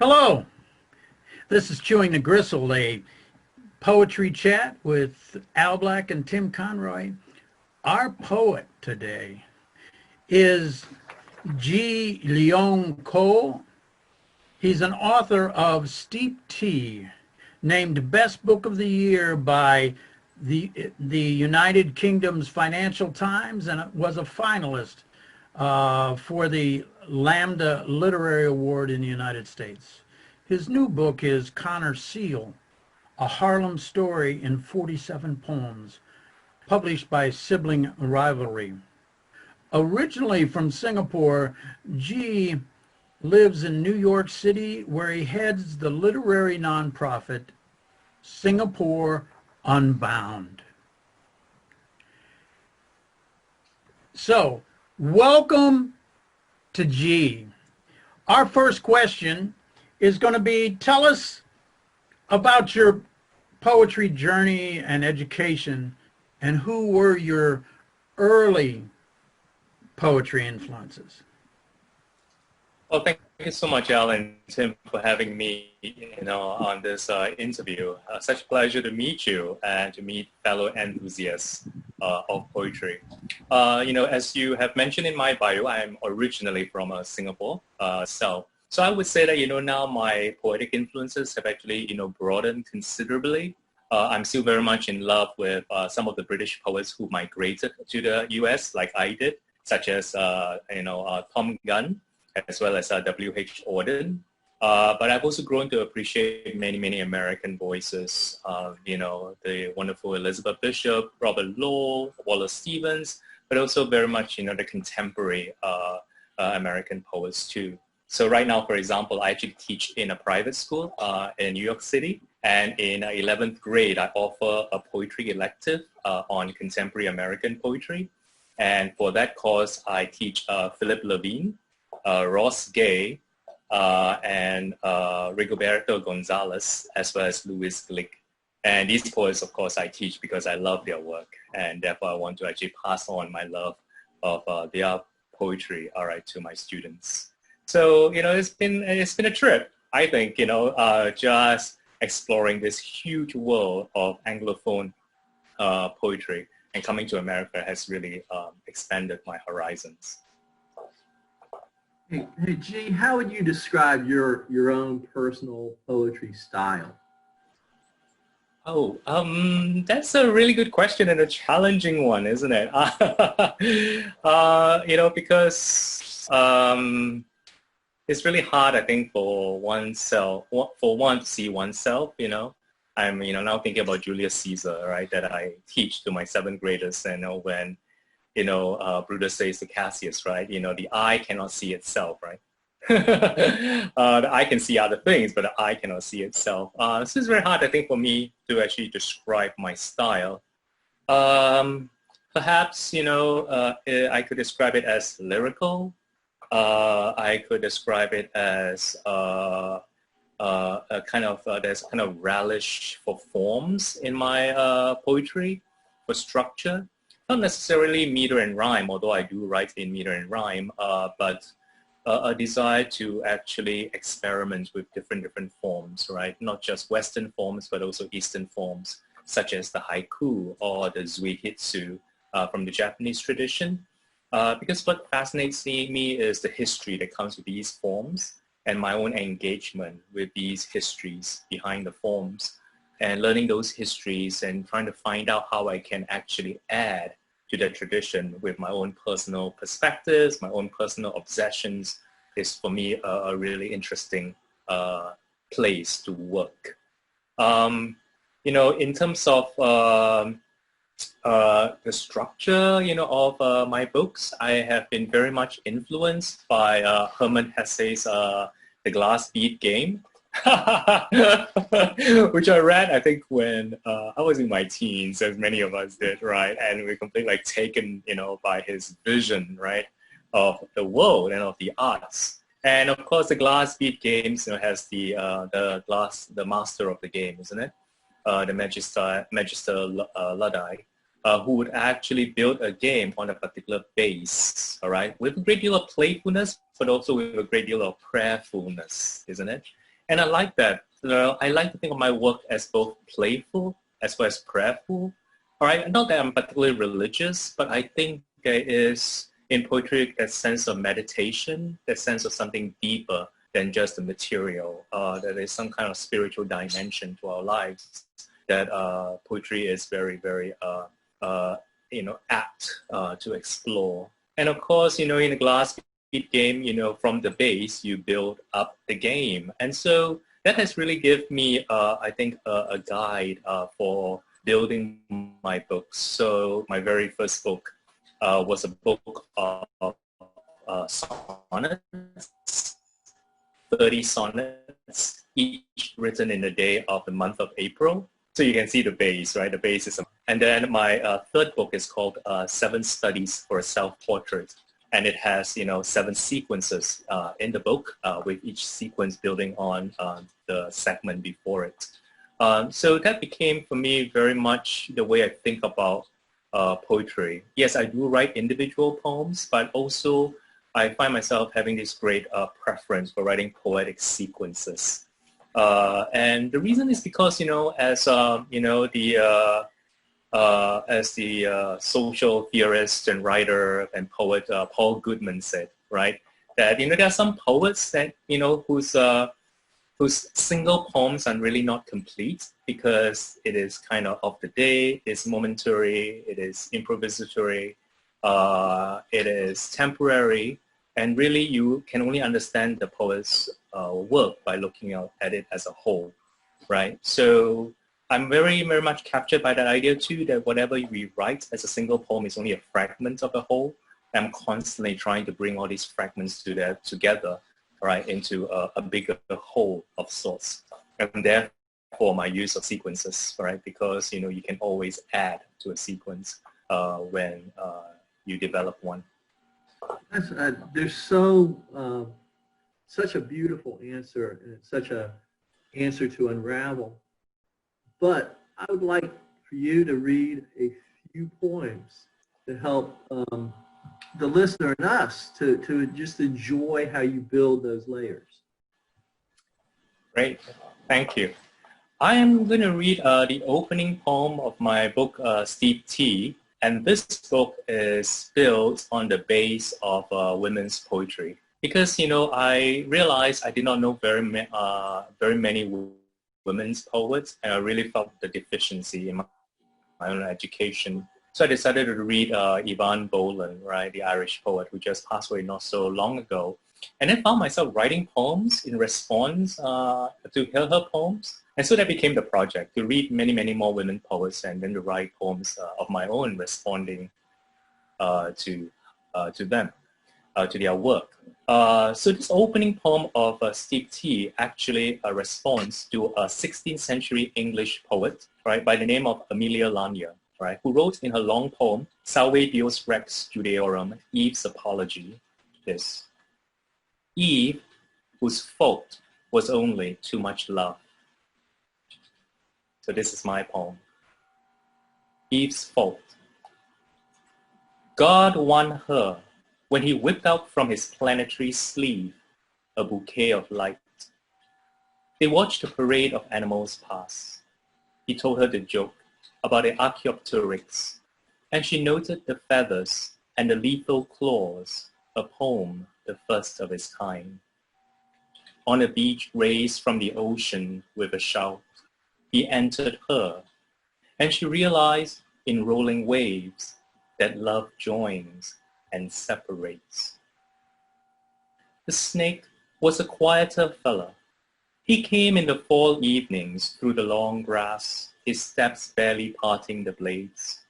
Hello, this is Chewing the Gristle, a poetry chat with Al Black and Tim Conroy. Our poet today is G. Leong Cole. He's an author of Steep Tea, named Best Book of the Year by the United Kingdom's Financial Times, and was a finalist for the Lambda Literary Award in the United States. His new book is Connor Seal, A Harlem Story in 47 Poems, published by Sibling Rivalry. Originally from Singapore, G lives in New York City, where he heads the literary nonprofit Singapore Unbound. So, welcome to G. Our first question is going to be, tell us about your poetry journey and education, and who were your early poetry influences? Well, thank you so much, Alan, Tim, for having me, on this interview. Such a pleasure to meet you and to meet fellow enthusiasts of poetry. As you have mentioned in my bio, I am originally from Singapore. So I would say that, now my poetic influences have actually, broadened considerably. I'm still very much in love with some of the British poets who migrated to the US, like I did, such as, Tom Gunn, as well as W.H. Auden. But I've also grown to appreciate many, many American voices, the wonderful Elizabeth Bishop, Robert Law, Wallace Stevens, but also very much, the contemporary American poets too. So right now, for example, I actually teach in a private school in New York City. And in 11th grade, I offer a poetry elective on contemporary American poetry. And for that course, I teach Philip Levine, Ross Gay, and Rigoberto Gonzalez, as well as Louis Glick. And these poets, of course, I teach because I love their work. And therefore, I want to actually pass on my love of their poetry, to my students. So, it's been a trip, I think, just exploring this huge world of Anglophone poetry, and coming to America has really expanded my horizons. Hey, G, how would you describe your own personal poetry style? Oh, that's a really good question and a challenging one, isn't it? Because it's really hard, I think, for one to see oneself, I'm, now thinking about Julius Caesar, right, that I teach to my 7th graders, and when, Brutus says to Cassius, right, the eye cannot see itself, right? The eye can see other things, but the eye cannot see itself. So it's very hard, I think, for me to actually describe my style. Perhaps, I could describe it as lyrical. I could describe it as a kind of, there's a kind of relish for forms in my poetry, for structure. Not necessarily meter and rhyme, although I do write in meter and rhyme, but a desire to actually experiment with different forms, right? Not just Western forms, but also Eastern forms, such as the haiku or the zuihitsu from the Japanese tradition. Because what fascinates me is the history that comes with these forms, and my own engagement with these histories behind the forms, and learning those histories and trying to find out how I can actually add to that tradition with my own personal perspectives, my own personal obsessions, is for me a really interesting place to work. In terms of the structure, of my books, I have been very much influenced by Hermann Hesse's The Glass Bead Game, which I read, I think, when I was in my teens, as many of us did, right? And we were completely taken, by his vision, right, of the world and of the arts. And of course, the Glass Bead Games, has the master of the game, isn't it? The Magister Luddite, who would actually build a game on a particular base, all right, with a great deal of playfulness, but also with a great deal of prayerfulness, isn't it? And I like that. I like to think of my work as both playful as well as prayerful. All right, not that I'm particularly religious, but I think there is in poetry that sense of meditation, that sense of something deeper than just the material. There is some kind of spiritual dimension to our lives that poetry is very, very, apt to explore. And of course, in the glass bead game, from the base, you build up the game. And so that has really given me, I think, a guide for building my books. So my very first book was a book of sonnets, 30 sonnets, each written in the day of the month of April. So you can see the base, right? The base is, and then my third book is called 7 Studies for a Self-Portrait. And it has, 7 sequences in the book, with each sequence building on the segment before it. So that became, for me, very much the way I think about poetry. Yes, I do write individual poems, but also I find myself having this great preference for writing poetic sequences. And the reason is because, as the social theorist and writer and poet Paul Goodman said, right, that there are some poets that whose single poems are really not complete because it is kind of the day, it's momentary, it is improvisatory, it is temporary, and really you can only understand the poet's work by looking at it as a whole, right? So I'm very, very much captured by that idea too, that whatever we write as a single poem is only a fragment of the whole. I'm constantly trying to bring all these fragments together, right, into a bigger whole of sorts. And therefore my use of sequences, right, because, you can always add to a sequence when you develop one. There's such a beautiful answer, and it's such a answer to unravel. But I would like for you to read a few poems to help the listener and us to just enjoy how you build those layers. Great, thank you. I am going to read the opening poem of my book, Steep Tea, and this book is built on the base of women's poetry. Because, I realized I did not know very many women's poets, and I really felt the deficiency in my own education. So I decided to read Yvonne Boland, right, the Irish poet who just passed away not so long ago, and then found myself writing poems in response to her poems. And so that became the project, to read many, many more women poets and then to write poems of my own responding to them, to their work. So this opening poem of Steep Tea actually responds to a 16th century English poet, right, by the name of Amelia Lanier, right, who wrote in her long poem, Salve Deus Rex Judeorum, Eve's Apology, this: Eve, whose fault was only too much love. So this is my poem. Eve's fault. God won her when he whipped out from his planetary sleeve a bouquet of light. They watched a parade of animals pass. He told her the joke about the Archaeopteryx, and she noted the feathers and the lethal claws, a poem the first of its kind. On a beach raised from the ocean with a shout, he entered her, and she realized in rolling waves that love joins and separates. The snake was a quieter fella. He came in the fall evenings through the long grass, his steps barely parting the blades.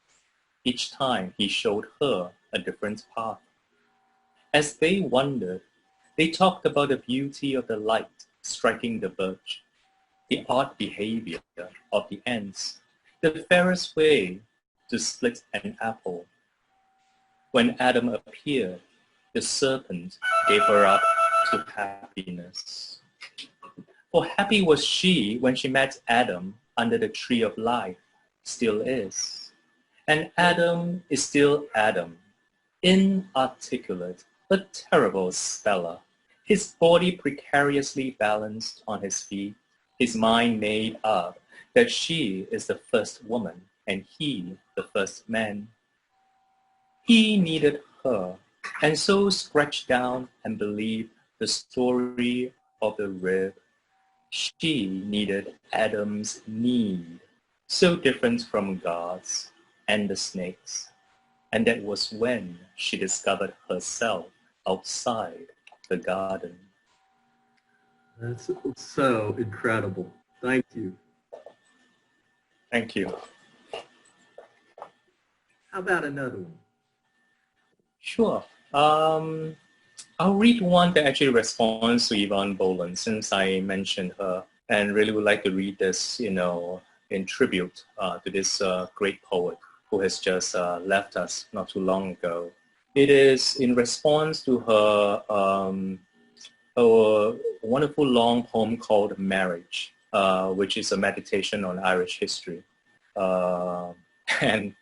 Each time he showed her a different path. As they wandered, they talked about the beauty of the light striking the birch, the odd behavior of the ants, the fairest way to split an apple. When Adam appeared, the serpent gave her up to happiness. For happy was she when she met Adam under the tree of life, still is. And Adam is still Adam, inarticulate, but terrible speller, his body precariously balanced on his feet, his mind made up that she is the first woman and he the first man. He needed her, and so scratched down and believed the story of the rib. She needed Adam's need, so different from God's and the snake's. And that was when she discovered herself outside the garden. That's so incredible. Thank you. Thank you. How about another one? Sure. I'll read one that actually responds to Yvonne Boland since I mentioned her, and really would like to read this, in tribute to this great poet who has just left us not too long ago. It is in response to her a wonderful long poem called Marriage, which is a meditation on Irish history. And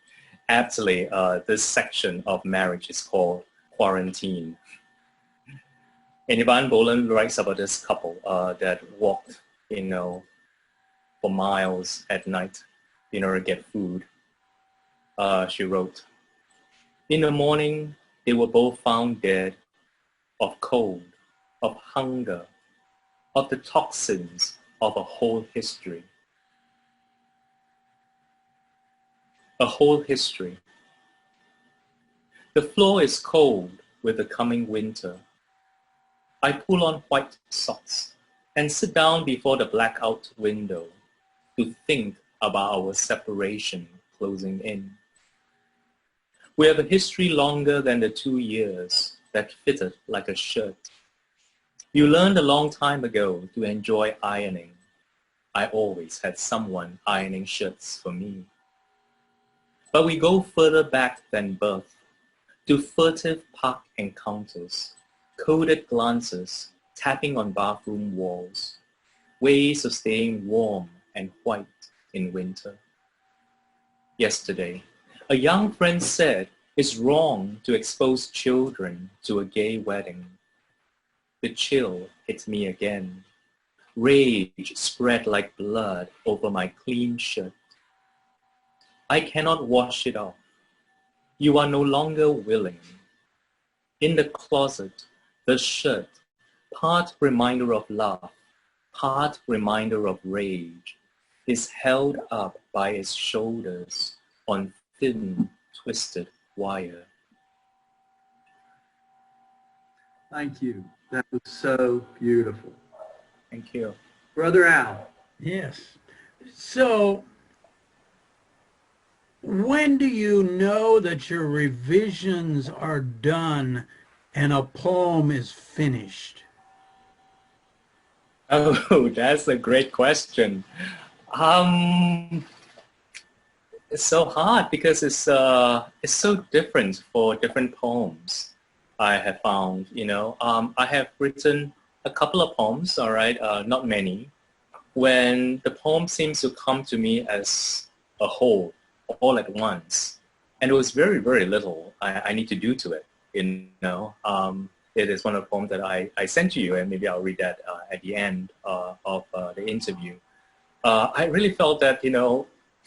aptly, this section of Marriage is called Quarantine. And Yvonne Boland writes about this couple that walked, for miles at night in order to get food. She wrote, "In the morning, they were both found dead of cold, of hunger, of the toxins of a whole history. A whole history. The floor is cold with the coming winter. I pull on white socks and sit down before the blackout window to think about our separation closing in. We have a history longer than the 2 years that fitted like a shirt. You learned a long time ago to enjoy ironing. I always had someone ironing shirts for me. But we go further back than birth, to furtive park encounters, coded glances, tapping on bathroom walls, ways of staying warm and white in winter. Yesterday, a young friend said it's wrong to expose children to a gay wedding. The chill hit me again. Rage spread like blood over my clean shirt. I cannot wash it off. You are no longer willing. In the closet, the shirt, part reminder of love, part reminder of rage, is held up by its shoulders on thin, twisted wire." Thank you. That was so beautiful. Thank you. Brother Al. Yes. So, when do you know that your revisions are done and a poem is finished? Oh, that's a great question. It's so hard because it's so different for different poems. I have found, I have written a couple of poems, all right, not many, when the poem seems to come to me as a whole, all at once. And it was very, very little I need to do to it, It is one of the poems that I sent to you, and maybe I'll read that at the end of the interview. I really felt that,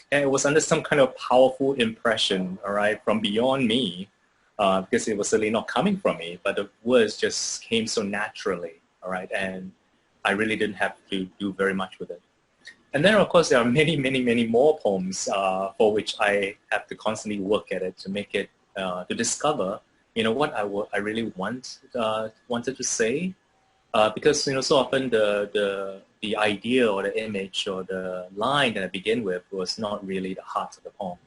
it was under some kind of powerful impression, all right, from beyond me, because it was certainly not coming from me, but the words just came so naturally, all right, and I really didn't have to do very much with it. And then, of course, there are many, many, many more poems for which I have to constantly work at it to make it, to discover, what I really wanted to say. Because, so often the idea or the image or the line that I begin with was not really the heart of the poem.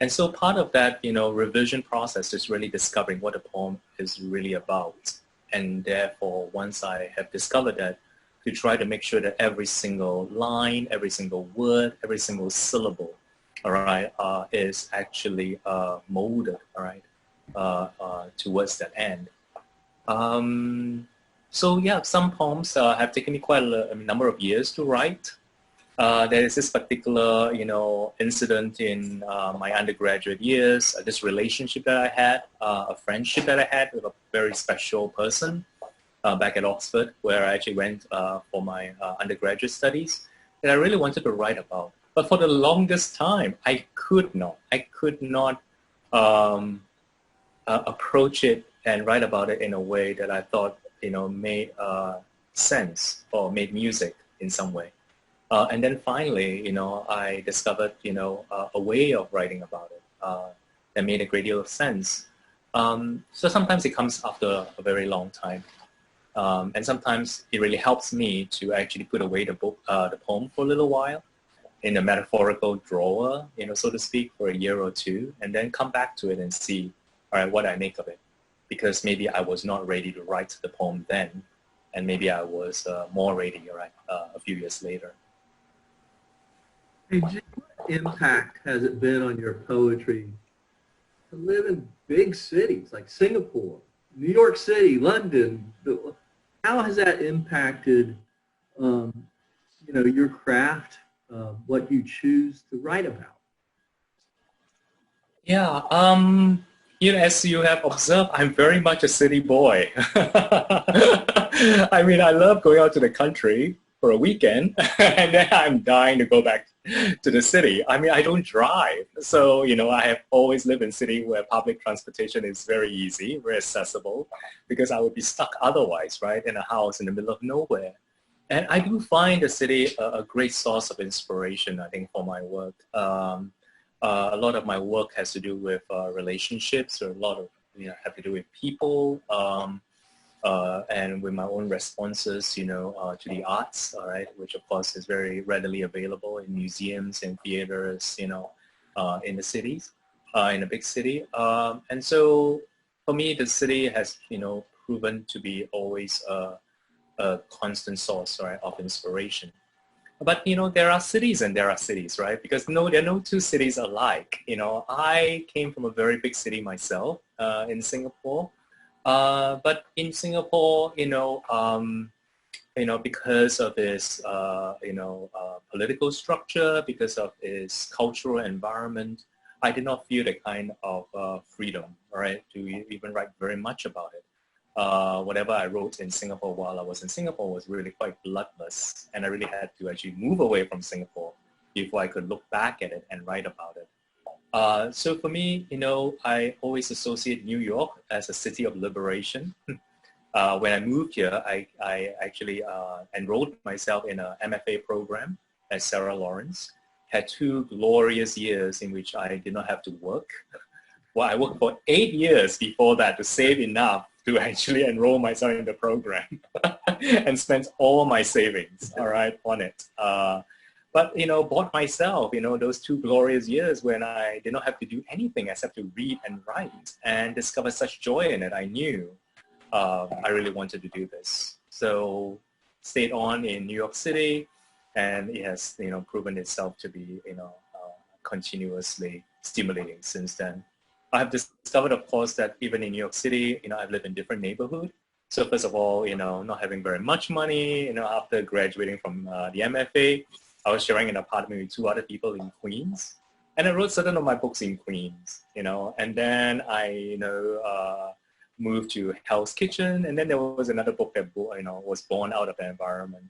And so part of that, revision process is really discovering what the poem is really about. And therefore, once I have discovered that, to try to make sure that every single line, every single word, every single syllable, all right, is actually molded, all right, towards that end. So yeah, some poems have taken me quite a number of years to write. There is this particular, incident in my undergraduate years, this relationship that I had, a friendship that I had with a very special person. back at Oxford, where I actually went for my undergraduate studies, that I really wanted to write about. But for the longest time, I could not approach it and write about it in a way that I thought, made sense or made music in some way. And then finally, I discovered, a way of writing about it that made a great deal of sense. So sometimes it comes after a very long time. And sometimes it really helps me to actually put away the poem for a little while in a metaphorical drawer, so to speak, for a year or two, and then come back to it and see, all right, what I make of it. Because maybe I was not ready to write the poem then, and maybe I was more ready, right, a few years later. Hey, Jim, what impact has it been on your poetry to live in big cities like Singapore, New York City, London? How has that impacted, your craft, what you choose to write about? Yeah, as you have observed, I'm very much a city boy. I mean, I love going out to the country for a weekend, and then I'm dying to go back to the city. I mean, I don't drive. So, I have always lived in a city where public transportation is very easy, very accessible, because I would be stuck otherwise, right, in a house in the middle of nowhere. And I do find the city a great source of inspiration, I think, for my work. A lot of my work has to do with relationships, or a lot of have to do with people, and with my own responses, to the arts, all right, which of course is very readily available in museums and theaters, in the cities, in a big city, and so for me, the city has proven to be always a constant source, right, of inspiration. But, there are cities and there are cities, right? Because there are no two cities alike. I came from a very big city myself in Singapore. But in Singapore, because of its, political structure, because of its cultural environment, I did not feel the kind of freedom, right, to even write very much about it. Whatever I wrote in Singapore while I was in Singapore was really quite bloodless, and I really had to actually move away from Singapore before I could look back at it and write about it. So for me, I always associate New York as a city of liberation. When I moved here, I actually enrolled myself in an MFA program at Sarah Lawrence. Had 2 glorious years in which I did not have to work. Well, I worked for 8 years before that to save enough to actually enroll myself in the program and spent all my savings, all right, on it. But, bought myself, those 2 glorious years when I did not have to do anything except to read and write and discover such joy in it. I knew I really wanted to do this. So stayed on in New York City, and it has, proven itself to be, continuously stimulating since then. I have discovered, of course, that even in New York City, I've lived in different neighborhoods. So first of all, not having very much money, after graduating from the MFA, I was sharing an apartment with 2 other people in Queens. And I wrote certain of my books in Queens, and then I, moved to Hell's Kitchen. And then there was another book that, was born out of the environment.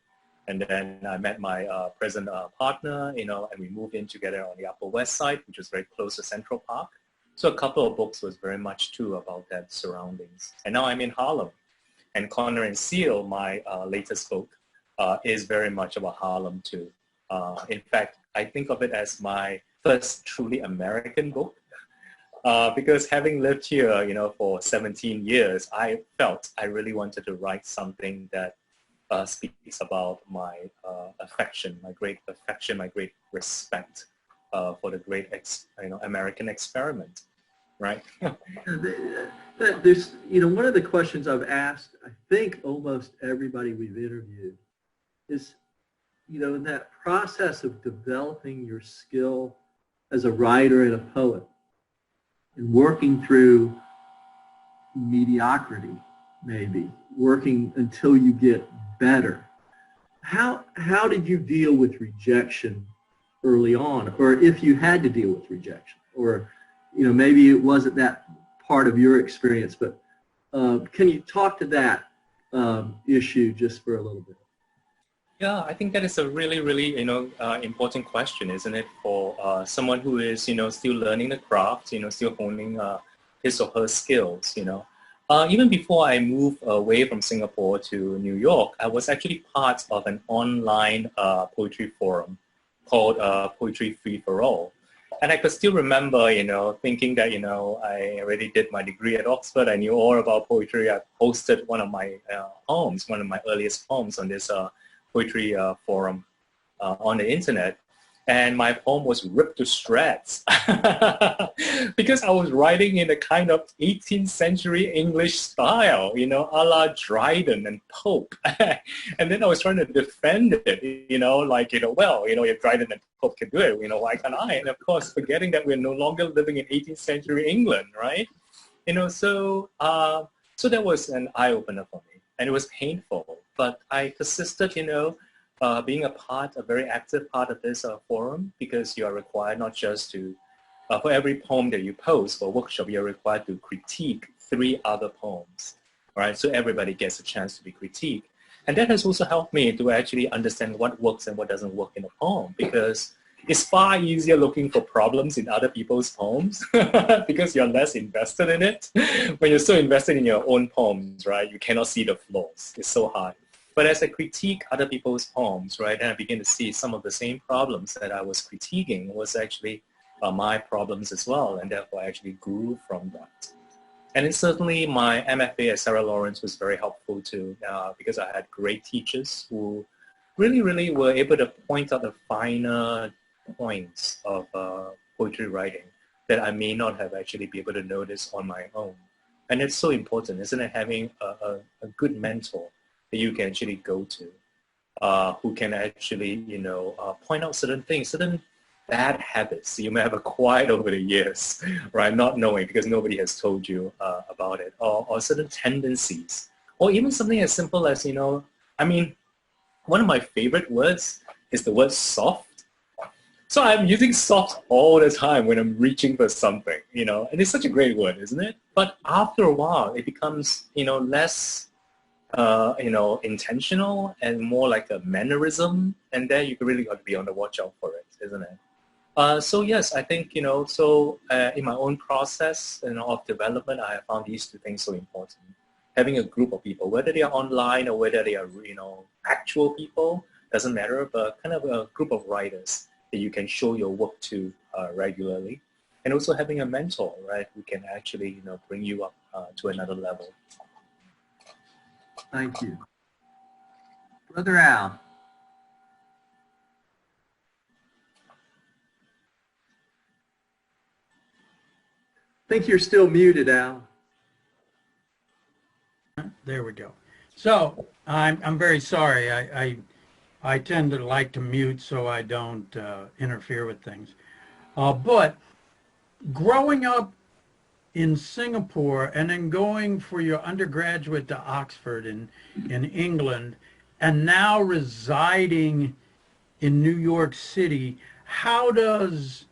And then I met my present partner, and we moved in together on the Upper West Side, which was very close to Central Park. So a couple of books was very much too about that surroundings. And now I'm in Harlem. And Connor and Seal, my latest book, is very much about Harlem too. In fact, I think of it as my first truly American book. Because having lived here, for 17 years, I felt I really wanted to write something that speaks about my affection, my great respect for the great, American experiment, right? There's, one of the questions I've asked, I think almost everybody we've interviewed is, in that process of developing your skill as a writer and a poet and working through mediocrity, maybe working until you get better. How did you deal with rejection early on, or if you had to deal with rejection, or maybe it wasn't that part of your experience, but can you talk to that issue just for a little bit? Yeah, I think that is a really, really, important question, isn't it, for someone who is, still learning the craft, still honing his or her skills, Even before I moved away from Singapore to New York, I was actually part of an online poetry forum called Poetry Free for All. And I could still remember, thinking that, I already did my degree at Oxford. I knew all about poetry. I posted one of my poems, one of my earliest poems on this poetry forum on the internet. And my poem was ripped to shreds because I was writing in a kind of 18th century English style, a la Dryden and Pope. And then I was trying to defend it, if Dryden and Pope can do it, why can't I? And of course, forgetting that we're no longer living in 18th century England, right? So that was an eye-opener for me. And it was painful, but I persisted, being a very active part of this forum, because you are required not just to, for every poem that you post for a workshop, you're required to critique 3 other poems, right? So everybody gets a chance to be critiqued. And that has also helped me to actually understand what works and what doesn't work in a poem, because it's far easier looking for problems in other people's poems because you're less invested in it. When you're so invested in your own poems, right, you cannot see the flaws. It's so hard. But as I critique other people's poems, right, and I begin to see some of the same problems that I was critiquing was actually my problems as well, and therefore I actually grew from that. And then certainly my MFA at Sarah Lawrence was very helpful too, because I had great teachers who really, really were able to point out the finer points of poetry writing that I may not have actually been able to notice on my own. And it's so important, isn't it, having a good mentor that you can actually go to, who can actually, point out certain things, certain bad habits you may have acquired over the years, right? Not knowing because nobody has told you about it, or certain tendencies, or even something as simple as, one of my favorite words is the word soft. So I'm using soft all the time when I'm reaching for something, and it's such a great word, isn't it? But after a while, it becomes, less intentional and more like a mannerism, and then you really got to be on the watch out for it, isn't it? So yes, I think, in my own process of development, I have found these 2 things so important. Having a group of people, whether they are online or whether they are, actual people, doesn't matter, but kind of a group of writers that you can show your work to regularly. And also having a mentor, right, who can actually, bring you up to another level. Thank you. Brother Al. I think you're still muted, Al. There we go. So I'm very sorry. I tend to like to mute so I don't interfere with things. But growing up in Singapore and then going for your undergraduate to Oxford in England, and now residing in New York City, how does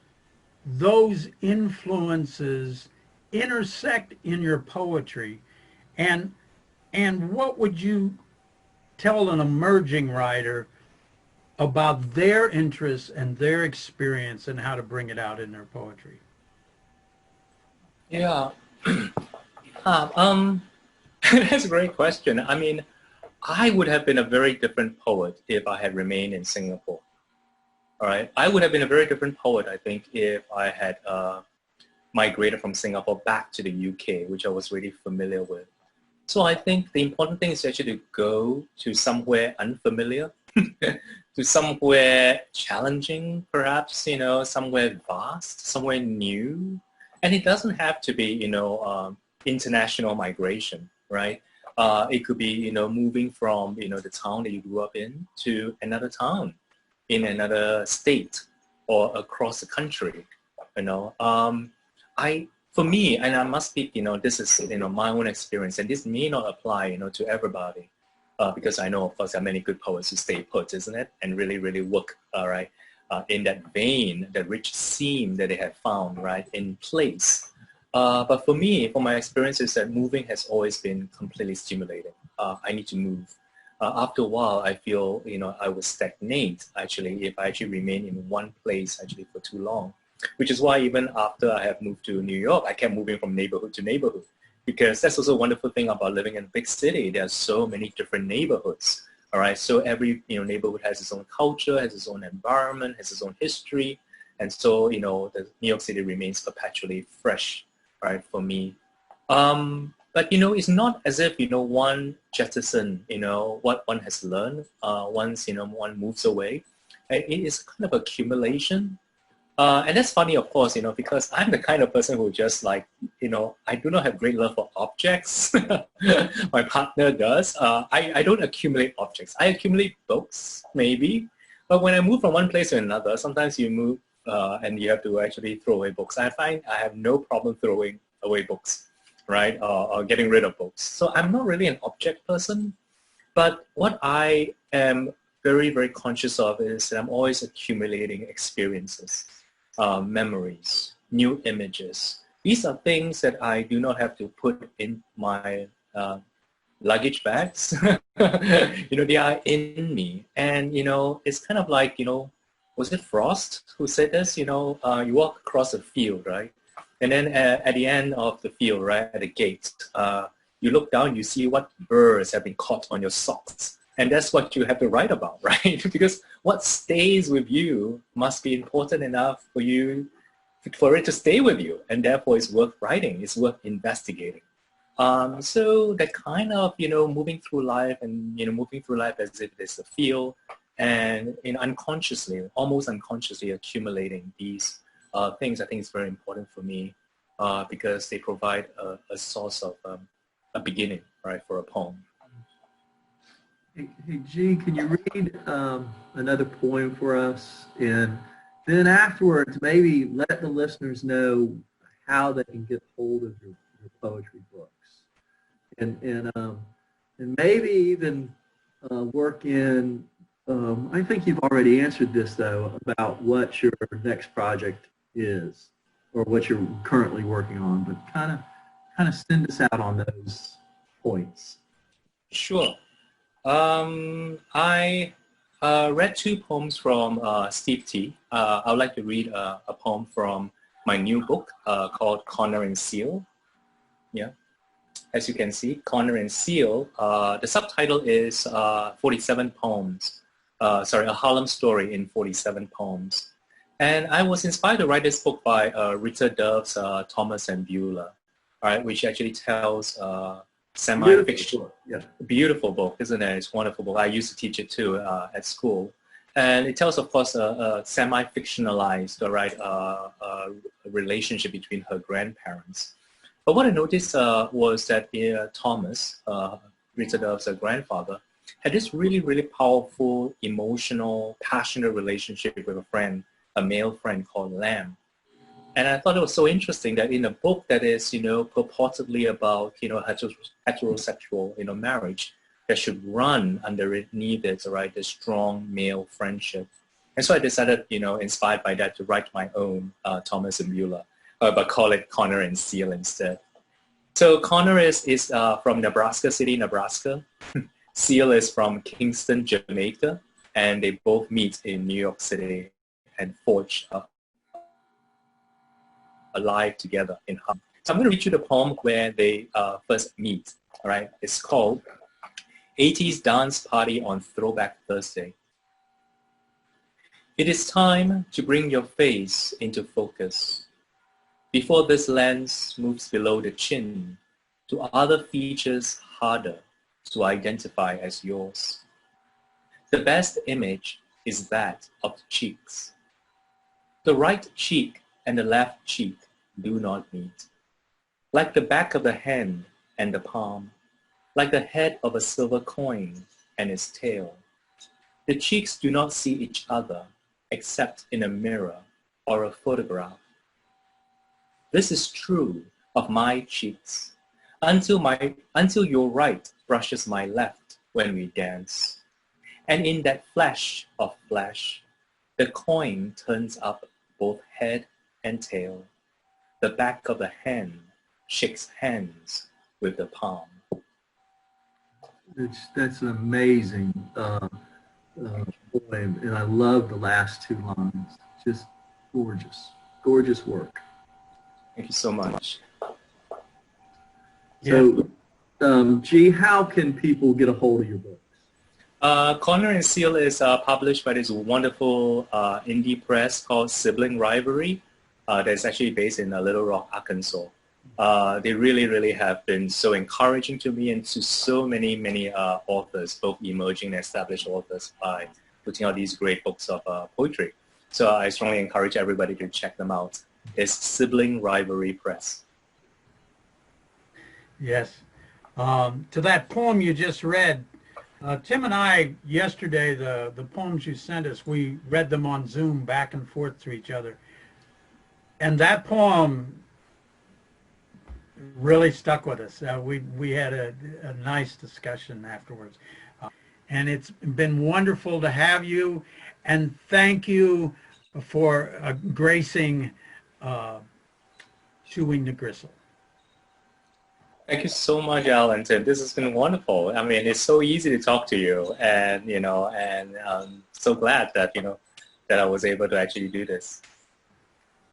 those influences intersect in your poetry? And what would you tell an emerging writer about their interests and their experience and how to bring it out in their poetry? Yeah. That's a great question. I mean, I would have been a very different poet if I had remained in Singapore. All right. I would have been a very different poet, I think, if I had migrated from Singapore back to the UK, which I was really familiar with. So I think the important thing is actually to go to somewhere unfamiliar, to somewhere challenging, perhaps, somewhere vast, somewhere new. And it doesn't have to be, international migration, right? It could be, moving from, the town that you grew up in to another town in another state or across the country, For me, and I must speak, this is, my own experience, and this may not apply, to everybody, because I know, of course, there are many good poets who stay put, isn't it? And really, really work, right, in that vein, that rich seam that they have found, right, in place. But for me, for my experiences, that moving has always been completely stimulating. I need to move. After a while, I feel, I will stagnate actually if I actually remain in one place actually for too long, which is why even after I have moved to New York, I kept moving from neighborhood to neighborhood, because that's also a wonderful thing about living in a big city. There are so many different neighborhoods. All right, so every neighborhood has its own culture, has its own environment, has its own history, and so the New York City remains perpetually fresh, right, for me. But it's not as if one jettison what one has learned once one moves away. It is kind of accumulation. And that's funny, of course, because I'm the kind of person who just like, I do not have great love for objects. My partner does. I don't accumulate objects. I accumulate books, maybe. But when I move from one place to another, sometimes you move and you have to actually throw away books. I find I have no problem throwing away books, right? Or getting rid of books. So I'm not really an object person. But what I am very, very conscious of is that I'm always accumulating experiences. Memories, new images. These are things that I do not have to put in my luggage bags. They are in me. And, it's kind of like, was it Frost who said this? You walk across a field, right? And then at the end of the field, right, at the gate, you look down, you see what birds have been caught on your socks. And that's what you have to write about, right? Because what stays with you must be important enough for it to stay with you. And therefore it's worth writing, it's worth investigating. So that kind of, moving through life and, moving through life as if it's a field and unconsciously, almost unconsciously accumulating these things, I think is very important for me because they provide a source of a beginning, right, for a poem. Hey, Gene, can you read another poem for us? And then afterwards, maybe let the listeners know how they can get hold of your poetry books. And maybe even work in, I think you've already answered this, though, about what your next project is or what you're currently working on, but kind of send us out on those points. Sure. I read two poems from Steve T. I would like to read a poem from my new book called Connor and Seal. Yeah, as you can see, Connor and Seal. The subtitle is 47 poems. A Harlem story in 47 poems. And I was inspired to write this book by Rita Dove's Thomas and Beulah, right, which actually tells semi-fiction. Yeah. Beautiful book, isn't it? It's a wonderful book. I used to teach it too at school. And it tells, of course, a semi-fictionalized, right, relationship between her grandparents. But what I noticed was that Thomas, Rita Dove's grandfather, had this really, really powerful, emotional, passionate relationship with a friend, a male friend called Lamb. And I thought it was so interesting that in a book that is, purportedly about, heterosexual, marriage, that should run underneath it, right, this strong male friendship. And so I decided, inspired by that, to write my own Thomas and Beulah, but call it Connor and Seal instead. So Connor is from Nebraska City, Nebraska. Seal is from Kingston, Jamaica. And they both meet in New York City and forge alive together in Harlem. So I'm going to read you the poem where they first meet. All right, it's called 80s Dance Party on Throwback Thursday. It is time to bring your face into focus before this lens moves below the chin to other features harder to identify as yours. The best image is that of the cheeks. The right cheek and the left cheek do not meet. Like the back of the hand and the palm, like the head of a silver coin and its tail. The cheeks do not see each other except in a mirror or a photograph. This is true of my cheeks until your right brushes my left when we dance. And in that flash of flash, the coin turns up both head and tail. The back of the hand shakes hands with the palm. That's an amazing poem, and I love the last two lines. Just gorgeous, gorgeous work. Thank you so much. So, G, how can people get a hold of your books? Corner and Seal is published by this wonderful indie press called Sibling Rivalry that's actually based in Little Rock, Arkansas. They really, really have been so encouraging to me and to so many, many authors, both emerging and established authors, by putting out these great books of poetry. So I strongly encourage everybody to check them out. It's Sibling Rivalry Press. Yes. To that poem you just read, Tim and I, yesterday, the poems you sent us, we read them on Zoom back and forth to each other. And that poem really stuck with us. We had a nice discussion afterwards. And it's been wonderful to have you. And thank you for gracing Chewing the Gristle. Thank you so much, Alan. Tim. This has been wonderful. I mean, it's so easy to talk to you, and I'm so glad that that I was able to actually do this.